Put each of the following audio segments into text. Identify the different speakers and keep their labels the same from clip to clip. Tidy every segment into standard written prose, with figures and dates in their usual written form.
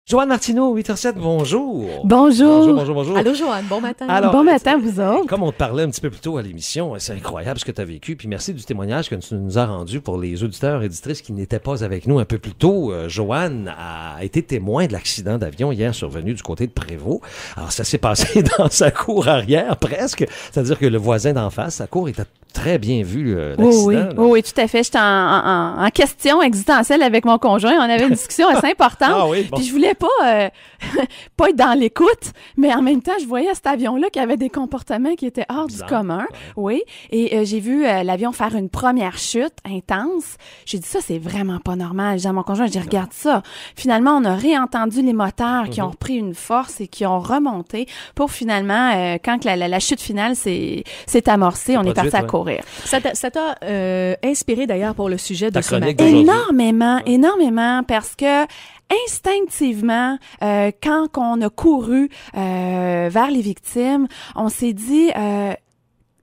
Speaker 1: Joanne Martineau, 8h07, bonjour.
Speaker 2: Bonjour.
Speaker 3: Allô, Joanne, bon matin.
Speaker 1: Alors,
Speaker 2: bon matin, vous autres.
Speaker 1: Comme on te parlait un petit peu plus tôt à l'émission, c'est incroyable ce que tu as vécu. Puis merci du témoignage que tu nous as rendu pour les auditeurs et auditrices qui n'étaient pas avec nous un peu plus tôt. Joanne a été témoin de l'accident d'avion hier survenu du côté de Prévost. Alors, ça s'est passé dans sa cour arrière, presque. C'est-à-dire que le voisin d'en face, sa cour était très bien vue, l'accident.
Speaker 2: Oui, tout à fait. J'étais en question existentielle avec mon conjoint. On avait une discussion assez importante.
Speaker 1: Ah oui, bon.
Speaker 2: Puis je voulais pas être dans l'écoute, mais en même temps, je voyais cet avion-là qui avait des comportements qui étaient hors
Speaker 1: Bizarre,
Speaker 2: du commun.
Speaker 1: ouais.
Speaker 2: Oui. Et j'ai vu l'avion faire une première chute intense. J'ai dit, ça, c'est vraiment pas normal. J'ai dit à mon conjoint, regarde ça. Finalement, on a réentendu les moteurs qui ont repris une force et qui ont remonté pour finalement, quand que la chute finale s'est amorcée, on est parti à courir.
Speaker 3: Ça t'a inspiré d'ailleurs pour le sujet de
Speaker 1: Ta
Speaker 3: ce
Speaker 1: chronique
Speaker 3: matin.
Speaker 1: d'aujourd'hui.
Speaker 2: Énormément, parce que instinctivement, quand on a couru vers les victimes, on s'est dit...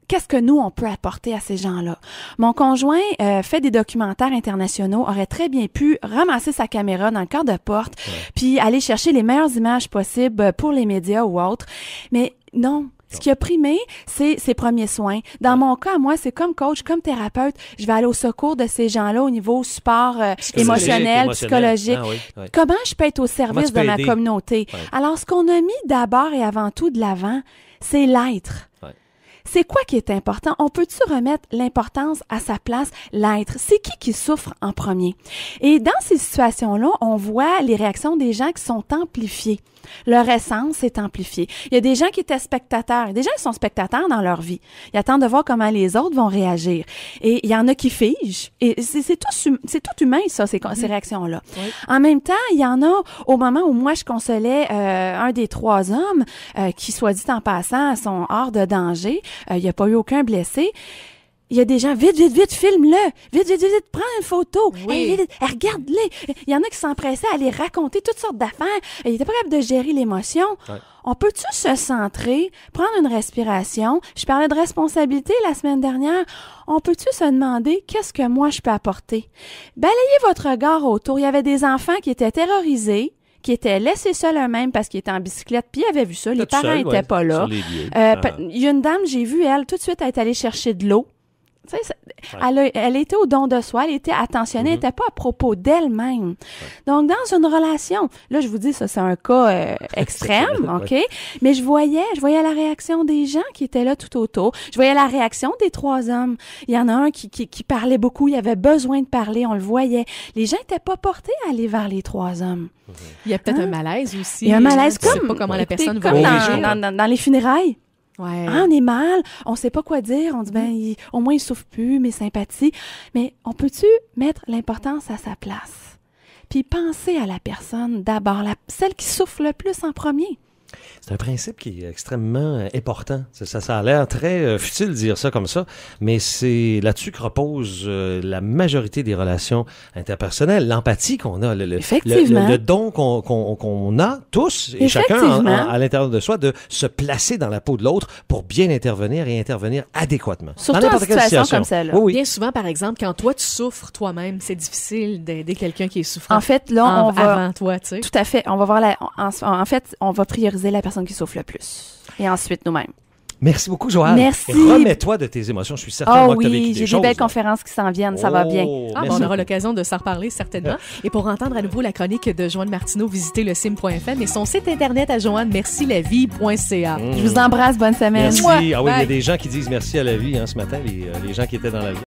Speaker 2: qu'est-ce que nous, on peut apporter à ces gens-là? Mon conjoint fait des documentaires internationaux, aurait très bien pu ramasser sa caméra dans le corps de porte, puis aller chercher les meilleures images possibles pour les médias ou autres. Mais non. Ce qui a primé, c'est ses premiers soins. Dans mon cas, moi, c'est comme coach, comme thérapeute, je vais aller au secours de ces gens-là au niveau support émotionnel, psychologique.
Speaker 1: Ah, oui.
Speaker 2: Comment je peux être au service de ma
Speaker 1: aider?
Speaker 2: communauté?
Speaker 1: Ouais.
Speaker 2: Alors, ce qu'on a mis d'abord et avant tout de l'avant, c'est l'être.
Speaker 1: Ouais.
Speaker 2: C'est quoi qui est important? On peut-tu remettre l'importance à sa place, l'être? C'est qui souffre en premier? Et dans ces situations-là, on voit les réactions des gens qui sont amplifiées. Leur essence est amplifiée. Il y a des gens qui étaient spectateurs. Il y a des gens qui sont spectateurs dans leur vie. Ils attendent de voir comment les autres vont réagir. Et il y en a qui figent. Et c'est tout humain, ça, ces réactions-là.
Speaker 3: Oui.
Speaker 2: En même temps, il y en a, au moment où moi, je consolais un des 3 hommes, qui, soit dit en passant, sont hors de danger. Il n'y a pas eu aucun blessé. Il y a des gens, vite, filme-le. Vite, prends une photo.
Speaker 3: Oui.
Speaker 2: Hey, vite, regarde-les. Il y en a qui s'empressaient à aller raconter toutes sortes d'affaires. Ils étaient pas capables de gérer l'émotion. Ouais. On peut-tu se centrer, prendre une respiration? Je parlais de responsabilité la semaine dernière. On peut-tu se demander qu'est-ce que moi je peux apporter? Balayez votre regard autour. Il y avait des enfants qui étaient terrorisés, qui étaient laissés seuls eux-mêmes parce qu'ils étaient en bicyclette, puis ils avaient vu ça. Les parents étaient pas là. Il y a une dame, j'ai vu, elle, tout de suite, elle est allée chercher de l'eau. Tu sais, elle était au don de soi, elle était attentionnée, elle n'était pas à propos d'elle-même. Ouais. Donc, dans une relation, là, je vous dis, ça, c'est un cas extrême, OK? Mais je voyais la réaction des gens qui étaient là tout autour. Je voyais la réaction des 3 hommes. Il y en a un qui parlait beaucoup, il avait besoin de parler, on le voyait. Les gens n'étaient pas portés à aller vers les 3 hommes.
Speaker 3: Il y a peut-être un malaise aussi.
Speaker 2: Il y a un malaise
Speaker 3: Je sais
Speaker 2: comme...
Speaker 3: pas comment la personne va
Speaker 2: comme
Speaker 3: réagir.
Speaker 2: dans les funérailles.
Speaker 3: Ouais.
Speaker 2: Ah, on est mal, on sait pas quoi dire, on dit au moins il souffre plus, mes sympathies. Mais on peut-tu mettre l'importance à sa place? Puis penser à la personne d'abord, celle qui souffre le plus en premier.
Speaker 1: C'est un principe qui est extrêmement important. Ça a l'air très futile de dire ça comme ça, mais c'est là-dessus que repose la majorité des relations interpersonnelles. L'empathie qu'on a, le don qu'on a tous et chacun à l'intérieur de soi de se placer dans la peau de l'autre pour bien intervenir et intervenir adéquatement.
Speaker 2: Surtout en situation comme celle-là.
Speaker 3: Oui. Bien souvent, par exemple, quand toi, tu souffres toi-même, c'est difficile d'aider quelqu'un qui est souffrant.
Speaker 2: En fait, là,
Speaker 3: avant toi, tu sais.
Speaker 2: Tout à fait. On va voir en fait, on va prioriser la personne qui souffre le plus. Et ensuite, nous-mêmes.
Speaker 1: Merci beaucoup, Joanne.
Speaker 2: Merci.
Speaker 1: Remets-toi de tes émotions. Je suis certain que tu as vécu des choses.
Speaker 2: J'ai des belles conférences qui s'en viennent. Ça va bien.
Speaker 3: On aura l'occasion de s'en reparler certainement. Et pour entendre à nouveau la chronique de Joanne Martineau, visitez le sim.fm et son site internet à joannemercilavie.ca.
Speaker 2: Je vous embrasse. Bonne semaine.
Speaker 1: Merci. Ah oui, il y a des gens qui disent merci à la vie ce matin, les gens qui étaient dans la vie.